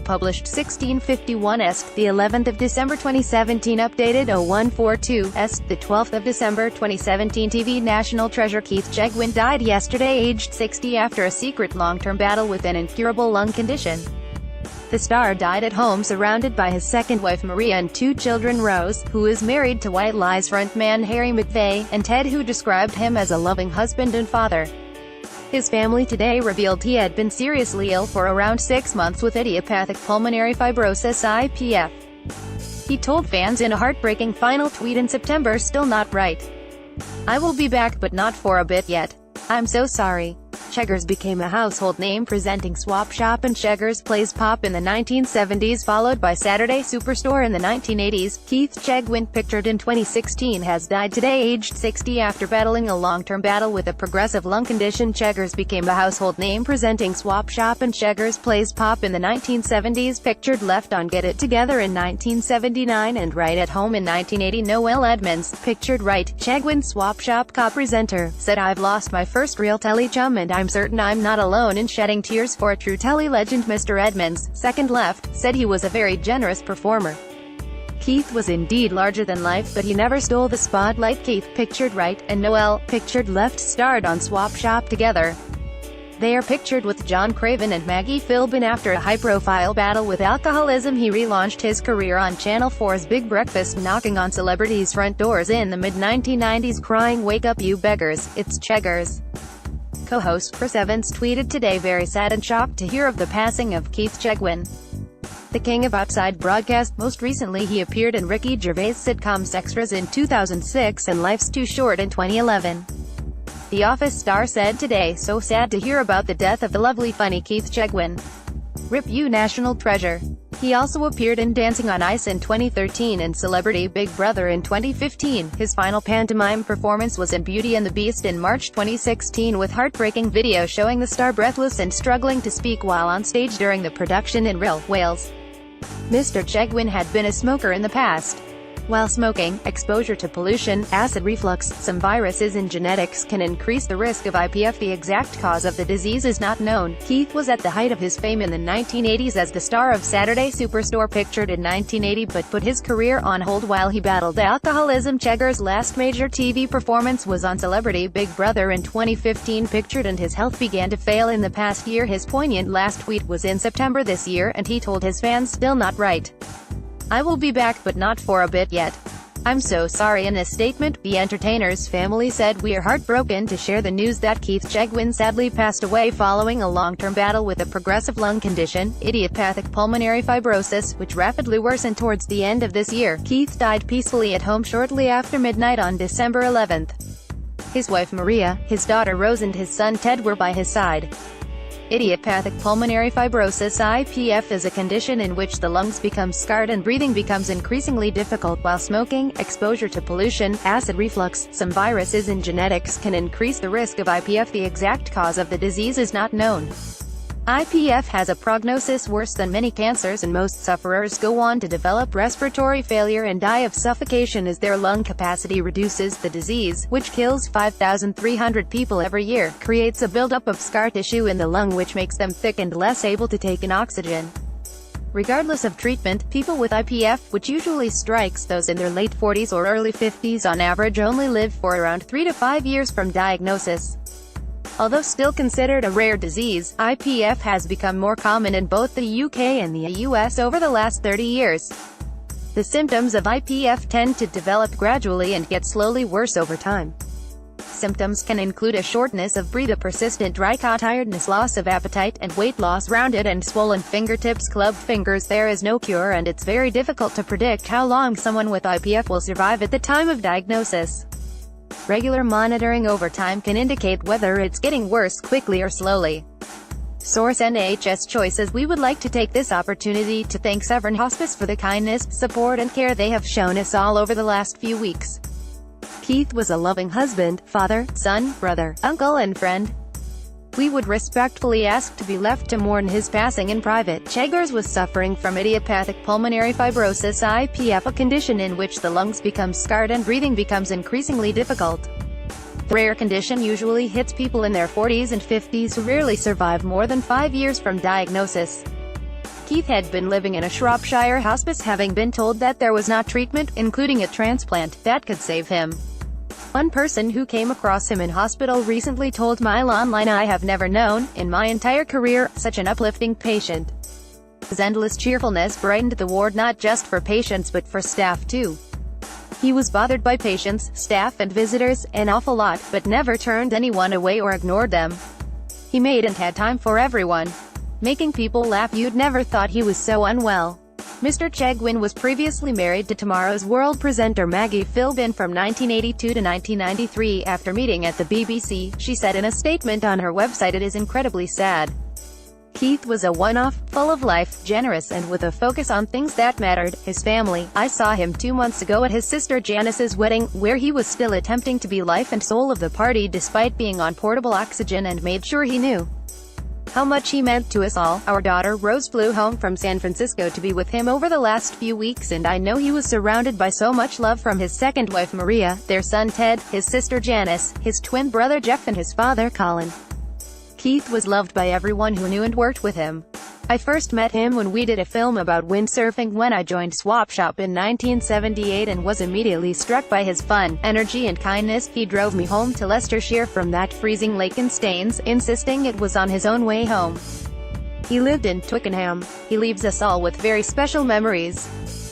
published 1651 the 11th of December 2017, updated 0142 the 12th of December 2017. TV national treasure Keith Chegwin died yesterday, aged 60, after a secret long-term battle with an incurable lung condition. The star died at home surrounded by his second wife Maria and two children, Rose, who is married to White Lies frontman Harry McVeigh, and Ted, who described him as a loving husband and father. His family today revealed he had been seriously ill for around 6 months with idiopathic pulmonary fibrosis (IPF). He told fans in a heartbreaking final tweet in September, "Still not right. I will be back, but not for a bit yet. I'm so sorry." Cheggers became a household name presenting Swap Shop and Cheggers Plays Pop in the 1970s, followed by Saturday Superstore in the 1980s. Keith Chegwin, pictured in 2016, has died today, aged 60, after battling a long-term battle with a progressive lung condition. Cheggers became a household name presenting Swap Shop and Cheggers Plays Pop in the 1970s, pictured left on Get It Together in 1979 and Right at Home in 1980. Noel Edmonds, pictured right, Chegwin Swap Shop co-presenter, said, "I've lost my first real telly chum, and I'm certain I'm not alone in shedding tears for a true telly legend." Mr. Edmonds, second left, said he was a very generous performer. Keith was indeed larger than life, but he never stole the spotlight. Keith, pictured right, and Noel, pictured left, starred on Swap Shop together. They are pictured with John Craven and Maggie Philbin. After a high-profile battle with alcoholism, he relaunched his career on Channel 4's Big Breakfast, knocking on celebrities' front doors in the mid-1990s, crying, "Wake up, you beggars, it's Cheggers." Co-host Chris Evans tweeted today, "Very sad and shocked to hear of the passing of Keith Chegwin, the king of outside broadcast." Most recently he appeared in Ricky Gervais' sitcoms Extras in 2006 and Life's Too Short in 2011. The Office star said today, "So sad to hear about the death of the lovely funny Keith Chegwin. Rip you national treasure." He also appeared in Dancing on Ice in 2013 and Celebrity Big Brother in 2015. His final pantomime performance was in Beauty and the Beast in March 2016, with heartbreaking video showing the star breathless and struggling to speak while on stage during the production in Rhyl, Wales. Mr. Chegwin had been a smoker in the past. While smoking, exposure to pollution, acid reflux, some viruses and genetics can increase the risk of IPF. The exact cause of the disease is not known. Keith was at the height of his fame in the 1980s as the star of Saturday Superstore, pictured in 1980, but put his career on hold while he battled alcoholism. Cheggers' last major TV performance was on Celebrity Big Brother in 2015, pictured, and his health began to fail in the past year. His poignant last tweet was in September this year, and he told his fans, "Still not right. I will be back, but not for a bit yet. I'm so sorry." In a statement, the entertainer's family said, "We are heartbroken to share the news that Keith Chegwin sadly passed away following a long-term battle with a progressive lung condition, idiopathic pulmonary fibrosis, which rapidly worsened towards the end of this year." Keith died peacefully at home shortly after midnight on December 11th. His wife Maria, his daughter Rose and his son Ted were by his side. Idiopathic pulmonary fibrosis (IPF) is a condition in which the lungs become scarred and breathing becomes increasingly difficult while smoking. Exposure to pollution, acid reflux, some viruses and genetics can increase the risk of IPF. The exact cause of the disease is not known. IPF has a prognosis worse than many cancers, and most sufferers go on to develop respiratory failure and die of suffocation as their lung capacity reduces. The disease, which kills 5,300 people every year, creates a buildup of scar tissue in the lung which makes them thick and less able to take in oxygen. Regardless of treatment, people with IPF, which usually strikes those in their late 40s or early 50s on average, only live for around 3 to 5 years from diagnosis. Although still considered a rare disease, IPF has become more common in both the UK and the US over the last 30 years. The symptoms of IPF tend to develop gradually and get slowly worse over time. Symptoms can include a shortness of breath, a persistent dry cough, tiredness, loss of appetite, and weight loss. Rounded and swollen fingertips, clubbed fingers. There is no cure, and it's very difficult to predict how long someone with IPF will survive at the time of diagnosis. Regular monitoring over time can indicate whether it's getting worse quickly or slowly. Source: NHS Choices. We would like to take this opportunity to thank Severn Hospice for the kindness, support and care they have shown us all over the last few weeks. Keith was a loving husband, father, son, brother, uncle and friend. We would respectfully ask to be left to mourn his passing in private. Cheggers was suffering from idiopathic pulmonary fibrosis (IPF), a condition in which the lungs become scarred and breathing becomes increasingly difficult. The rare condition usually hits people in their 40s and 50s who rarely survive more than 5 years from diagnosis. Keith had been living in a Shropshire hospice, having been told that there was not treatment, including a transplant, that could save him. One person who came across him in hospital recently told Mile Online, "I have never known, in my entire career, such an uplifting patient. His endless cheerfulness brightened the ward not just for patients but for staff too. He was bothered by patients, staff and visitors, an awful lot, but never turned anyone away or ignored them. He made and had time for everyone. Making people laugh. You'd never thought he was so unwell." Mr. Chegwin was previously married to Tomorrow's World presenter Maggie Philbin from 1982 to 1993. After meeting at the BBC, she said in a statement on her website, "It is incredibly sad. Keith was a one-off, full of life, generous and with a focus on things that mattered, his family. I saw him 2 months ago at his sister Janice's wedding, where he was still attempting to be life and soul of the party despite being on portable oxygen, and made sure he knew how much he meant to us all. Our daughter Rose flew home from San Francisco to be with him over the last few weeks, and I know he was surrounded by so much love from his second wife Maria, their son Ted, his sister Janice, his twin brother Jeff and his father Colin. Keith was loved by everyone who knew and worked with him. I first met him when we did a film about windsurfing when I joined Swap Shop in 1978 and was immediately struck by his fun, energy and kindness. He drove me home to Leicestershire from that freezing lake in Staines, insisting it was on his own way home. He lived in Twickenham. He leaves us all with very special memories."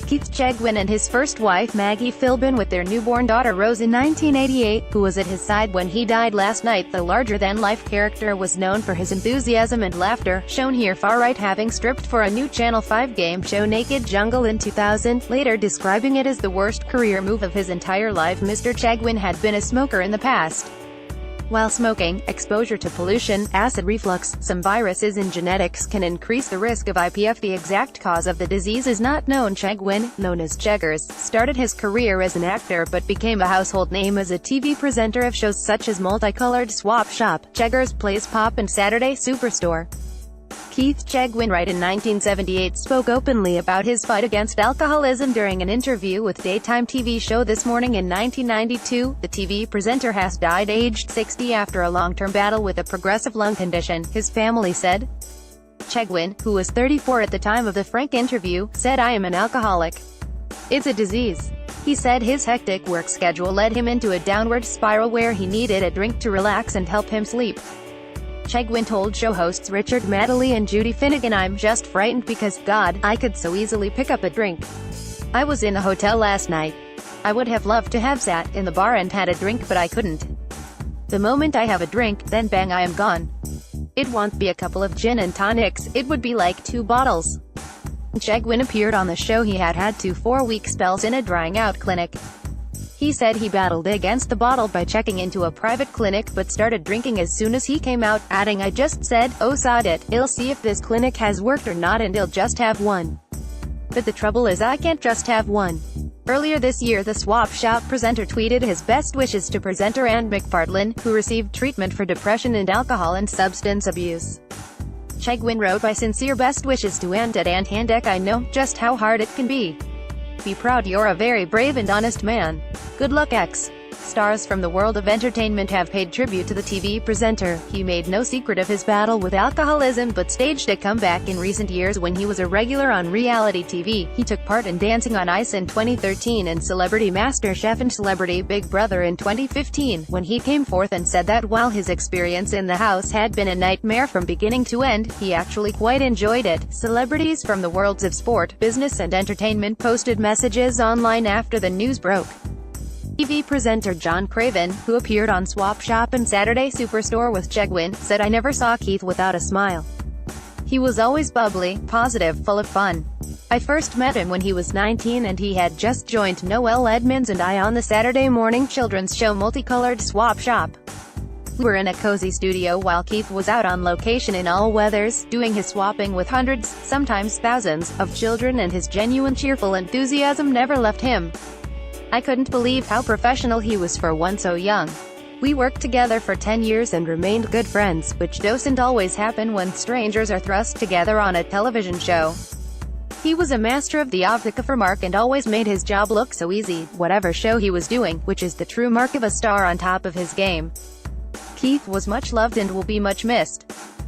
Keith Chegwin and his first wife Maggie Philbin with their newborn daughter Rose in 1988, who was at his side when he died last night. The larger-than-life character was known for his enthusiasm and laughter, shown here far right, having stripped for a new Channel 5 game show Naked Jungle in 2000, later describing it as the worst career move of his entire life. Mr. Chegwin had been a smoker in the past. While smoking, exposure to pollution, acid reflux, some viruses and genetics can increase the risk of IPF. The exact cause of the disease is not known. Chegwin, known as Cheggers, started his career as an actor but became a household name as a TV presenter of shows such as Multicolored Swap Shop, Cheggers Plays Pop and Saturday Superstore. Keith Chegwin, right in 1978, spoke openly about his fight against alcoholism during an interview with daytime TV show This Morning in 1992. The TV presenter has died aged 60 after a long-term battle with a progressive lung condition, his family said. Chegwin, who was 34 at the time of the frank interview, said, "I am an alcoholic. It's a disease." He said his hectic work schedule led him into a downward spiral where he needed a drink to relax and help him sleep. Chegwin told show hosts Richard Madeley and Judy Finnegan, "I'm just frightened because, God, I could so easily pick up a drink. I was in a hotel last night. I would have loved to have sat in the bar and had a drink, but I couldn't. The moment I have a drink, then bang, I am gone. It won't be a couple of gin and tonics, it would be like 2 bottles. Chegwin appeared on the show. He had 2 4-week spells in a drying out clinic. He said he battled against the bottle by checking into a private clinic but started drinking as soon as he came out, adding, "I just said, oh sod it, I'll see if this clinic has worked or not and I'll just have one. But the trouble is I can't just have one." Earlier this year, the Swap Shop presenter tweeted his best wishes to presenter Ann McPartlin, who received treatment for depression and alcohol and substance abuse. Chegwin wrote, "My sincere best wishes to Ann at Ann Handek. I know just how hard it can be. Be proud, you're a very brave and honest man. Good luck X." Stars from the world of entertainment have paid tribute to the TV presenter. He made no secret of his battle with alcoholism but staged a comeback in recent years when he was a regular on reality TV. He took part in Dancing on Ice in 2013 and Celebrity MasterChef and Celebrity Big Brother in 2015, when he came forth and said that while his experience in the house had been a nightmare from beginning to end, he actually quite enjoyed it. Celebrities from the worlds of sport, business and entertainment posted messages online after the news broke. TV presenter John Craven, who appeared on Swap Shop and Saturday Superstore with Chegwin, said, "I never saw Keith without a smile. He was always bubbly, positive, full of fun. I first met him when he was 19 and he had just joined Noel Edmonds and I on the Saturday morning children's show Multicolored Swap Shop. We were in a cozy studio while Keith was out on location in all weathers, doing his swapping with hundreds, sometimes thousands, of children, and his genuine cheerful enthusiasm never left him. I couldn't believe how professional he was for one so young. We worked together for 10 years and remained good friends, which doesn't always happen when strangers are thrust together on a television show. He was a master of the obfuscative mark and always made his job look so easy, whatever show he was doing, which is the true mark of a star on top of his game. Keith was much loved and will be much missed."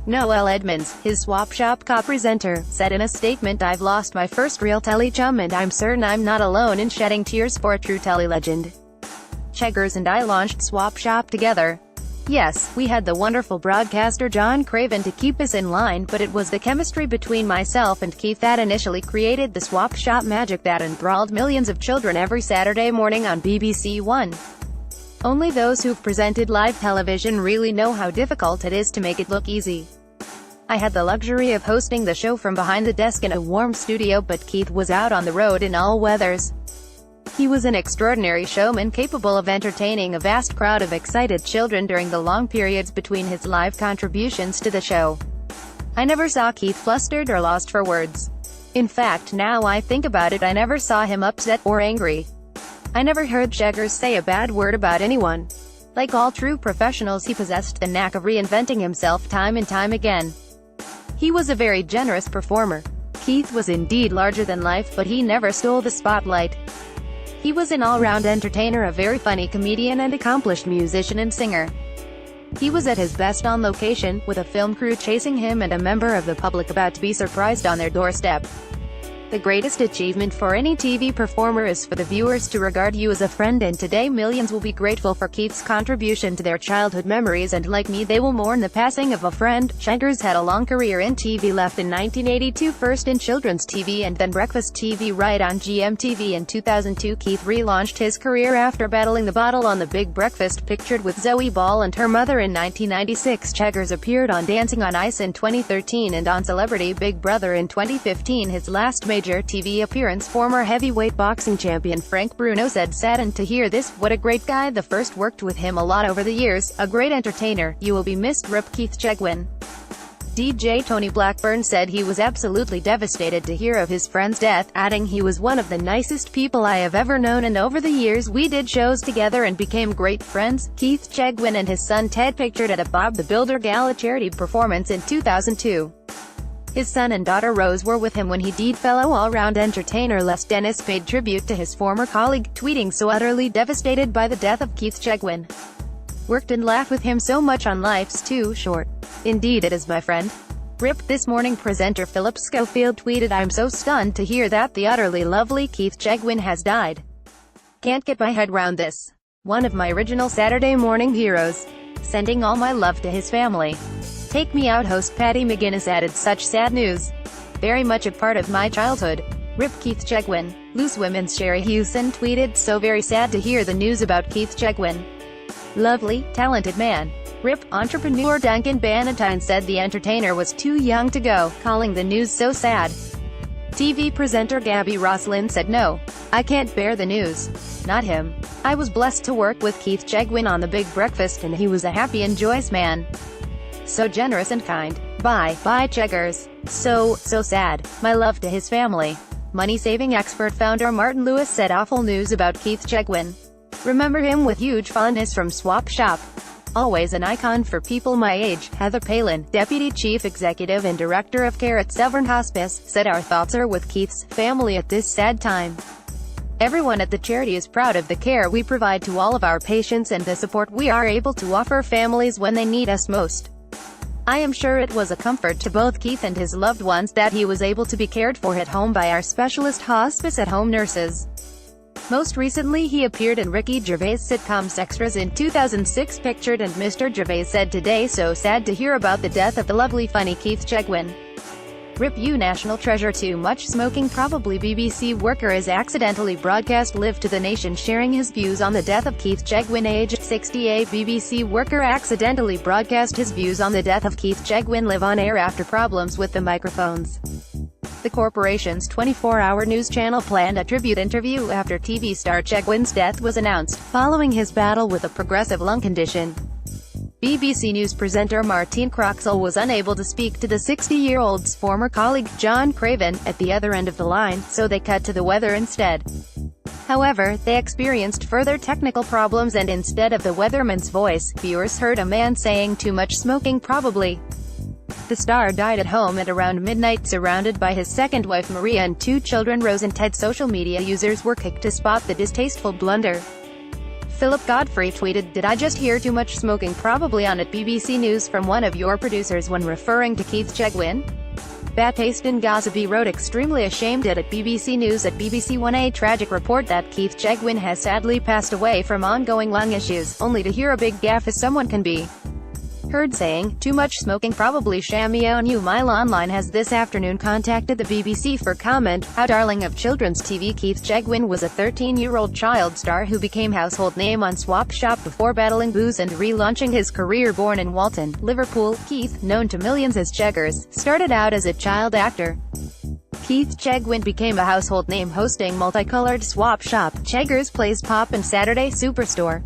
Noel Edmonds, his Swap Shop co-presenter, said in a statement, "I've lost my first real telly chum and I'm certain I'm not alone in shedding tears for a true telly legend. Cheggers and I launched Swap Shop together. Yes, we had the wonderful broadcaster John Craven to keep us in line, but it was the chemistry between myself and Keith that initially created the Swap Shop magic that enthralled millions of children every Saturday morning on BBC One. Only those who've presented live television really know how difficult it is to make it look easy. I had the luxury of hosting the show from behind the desk in a warm studio, but Keith was out on the road in all weathers. He was an extraordinary showman capable of entertaining a vast crowd of excited children during the long periods between his live contributions to the show. I never saw Keith flustered or lost for words. In fact, now I think about it, I never saw him upset or angry. I never heard Cheggers say a bad word about anyone. Like all true professionals, he possessed the knack of reinventing himself time and time again. He was a very generous performer. Keith was indeed larger than life, but he never stole the spotlight. He was an all-round entertainer, a very funny comedian and accomplished musician and singer. He was at his best on location, with a film crew chasing him and a member of the public about to be surprised on their doorstep. The greatest achievement for any TV performer is for the viewers to regard you as a friend, and today millions will be grateful for Keith's contribution to their childhood memories, and like me, they will mourn the passing of a friend. Cheggers had a long career in TV, left in 1982, first in children's TV and then breakfast TV right on GMTV. In 2002, Keith relaunched his career after battling the bottle on The Big Breakfast, pictured with Zoe Ball and her mother in 1996. Cheggers appeared on Dancing on Ice in 2013 and on Celebrity Big Brother in 2015, his last major TV appearance. Former heavyweight boxing champion Frank Bruno said, "Saddened to hear this. What a great guy. The first worked with him a lot over the years. A great entertainer. You will be missed. Rip Keith Chegwin." DJ Tony Blackburn said he was absolutely devastated to hear of his friend's death, adding, "He was one of the nicest people I have ever known, and over the years we did shows together and became great friends." Keith Chegwin and his son Ted pictured at a Bob the Builder Gala charity performance in 2002. His son and daughter Rose were with him when he died. Fellow all-round entertainer Les Dennis paid tribute to his former colleague, tweeting, "So utterly devastated by the death of Keith Chegwin. Worked and laughed with him so much on Life's Too Short. Indeed it is, my friend." Rip. This morning presenter Philip Schofield tweeted, "I'm so stunned to hear that the utterly lovely Keith Chegwin has died. Can't get my head round this. One of my original Saturday morning heroes. Sending all my love to his family. Take me out." Host Patty McGuinness added, "Such sad news. Very much a part of my childhood. Rip Keith Chegwin." Loose Women's Sherry Hewson tweeted, "So very sad to hear the news about Keith Chegwin. Lovely, talented man. Rip." Entrepreneur Duncan Bannatyne said the entertainer was too young to go, calling the news so sad. TV presenter Gabby Roslin said, "No, I can't bear the news. Not him. I was blessed to work with Keith Chegwin on The Big Breakfast, and he was a happy and joyous man. So generous and kind. Bye Cheggers. So sad. My love to his family." Money-saving expert founder Martin Lewis said awful news about Keith Chegwin. "Remember him with huge fondness from Swap Shop. Always an icon for people my age." Heather Palin, Deputy Chief Executive and Director of Care at Severn Hospice, said, "Our thoughts are with Keith's family at this sad time. Everyone at the charity is proud of the care we provide to all of our patients and the support we are able to offer families when they need us most. I am sure it was a comfort to both Keith and his loved ones that he was able to be cared for at home by our specialist hospice at-home nurses." Most recently he appeared in Ricky Gervais' sitcom's Extras in 2006, pictured, and Mr. Gervais said today, "So sad to hear about the death of the lovely funny Keith Chegwin. Rip you national treasure. Too much smoking. Probably BBC worker is accidentally broadcast live to the nation sharing his views on the death of Keith Chegwin, aged 60. A BBC worker accidentally broadcast his views on the death of Keith Chegwin live on air after problems with the microphones. The corporation's 24-hour news channel planned a tribute interview after TV star Chegwin's death was announced, following his battle with a progressive lung condition. BBC News presenter Martine Croxall was unable to speak to the 60-year-old's former colleague, John Craven, at the other end of the line, so they cut to the weather instead. However, they experienced further technical problems, and instead of the weatherman's voice, viewers heard a man saying, "Too much smoking probably." The star died at home at around midnight, surrounded by his second wife Maria and 2 children Rose and Ted. Social media users were quick to spot the distasteful blunder. Philip Godfrey tweeted, "Did I just hear too much smoking probably on at BBC News from one of your producers when referring to Keith Chegwin?" Bataston Gazabi wrote, "Extremely ashamed at BBC News at BBC One. A tragic report that Keith Chegwin has sadly passed away from ongoing lung issues, only to hear a big gaffe as someone can be heard saying, too much smoking probably shammy on you." Mile Online has this afternoon contacted the BBC for comment. How darling of children's TV, Keith Chegwin was a 13-year-old child star who became household name on Swap Shop before battling booze and relaunching his career. Born in Walton, Liverpool, Keith, known to millions as Cheggers, started out as a child actor. Keith Chegwin became a household name hosting multicolored Swap Shop, Cheggers Plays Pop and Saturday Superstore.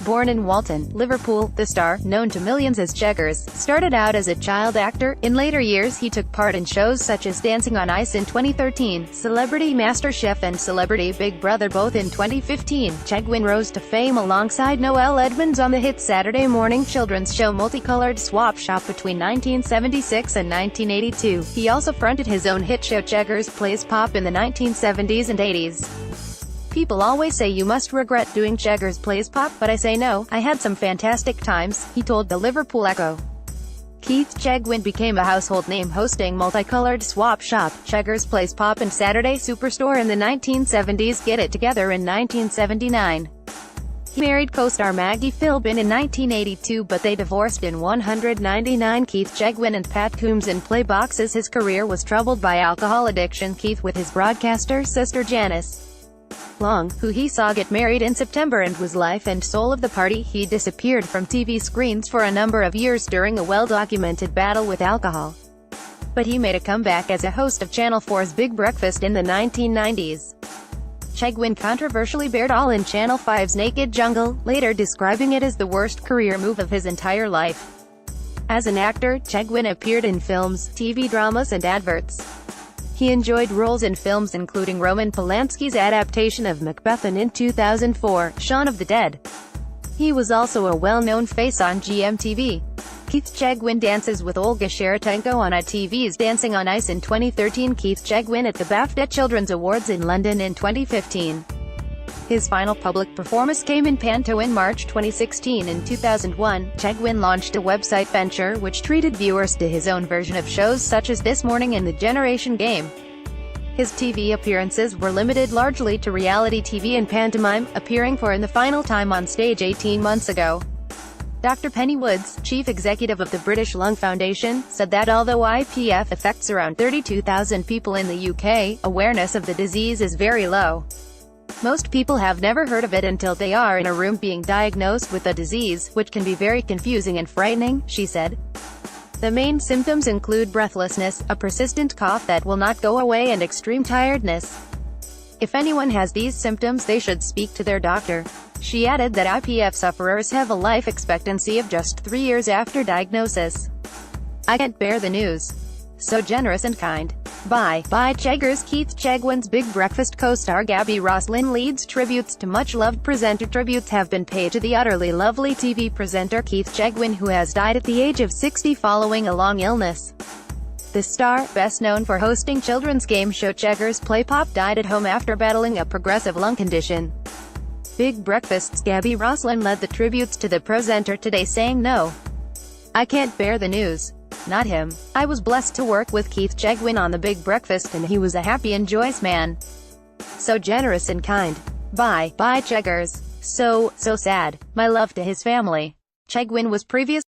Born in Walton, Liverpool, the star, known to millions as Cheggers, started out as a child actor. In later years he took part in shows such as Dancing on Ice in 2013, Celebrity MasterChef and Celebrity Big Brother both in 2015. Chegwin rose to fame alongside Noel Edmonds on the hit Saturday morning children's show Multicolored Swap Shop between 1976 and 1982. He also fronted his own hit show Cheggers Plays Pop in the 1970s and 80s. "People always say you must regret doing Cheggers Plays Pop, but I say no, I had some fantastic times," he told the Liverpool Echo. Keith Chegwin became a household name hosting Multicolored Swap Shop, Cheggers Plays Pop and Saturday Superstore in the 1970s. Get It Together in 1979. He married co-star Maggie Philbin in 1982, but they divorced in 1999. Keith Chegwin and Pat Coombs in play boxes. His career was troubled by alcohol addiction. Keith with his broadcaster sister Janice Long, who he saw get married in September and was life and soul of the party. He disappeared from TV screens for a number of years during a well-documented battle with alcohol. But he made a comeback as a host of Channel 4's Big Breakfast in the 1990s. Chegwin controversially bared all in Channel 5's Naked Jungle, later describing it as the worst career move of his entire life. As an actor, Chegwin appeared in films, TV dramas and adverts. He enjoyed roles in films including Roman Polanski's adaptation of Macbeth and in 2004, Shaun of the Dead. He was also a well-known face on GMTV. Keith Chegwin dances with Olga Sharatenko on ITV's Dancing on Ice in 2013. Keith Chegwin at the BAFTA Children's Awards in London in 2015. His final public performance came in Panto in March 2016. In 2001, Chegwin launched a website venture which treated viewers to his own version of shows such as This Morning and The Generation Game. His TV appearances were limited largely to reality TV and pantomime, appearing for in the final time on stage 18 months ago. Dr. Penny Woods, chief executive of the British Lung Foundation, said that although IPF affects around 32,000 people in the UK, awareness of the disease is very low. Most people have never heard of it until they are in a room being diagnosed with the disease, which can be very confusing and frightening, she said. The main symptoms include breathlessness, a persistent cough that will not go away and extreme tiredness. If anyone has these symptoms they should speak to their doctor. She added that IPF sufferers have a life expectancy of just 3 years after diagnosis. "I can't bear the news. So generous and kind. Bye. Cheggers." Keith Chegwin's Big Breakfast co-star Gabby Roslin leads tributes to much-loved presenter. Tributes have been paid to the utterly lovely TV presenter Keith Chegwin, who has died at the age of 60 following a long illness. The star, best known for hosting children's game show Cheggers Play Pop, died at home after battling a progressive lung condition. Big Breakfast's Gabby Roslin led the tributes to the presenter today, saying, "No. I can't bear the news. Not him. I was blessed to work with Keith Chegwin on The Big Breakfast and he was a happy and joyous man. So generous and kind. Bye, Cheggers. So sad. My love to his family." Chegwin was previously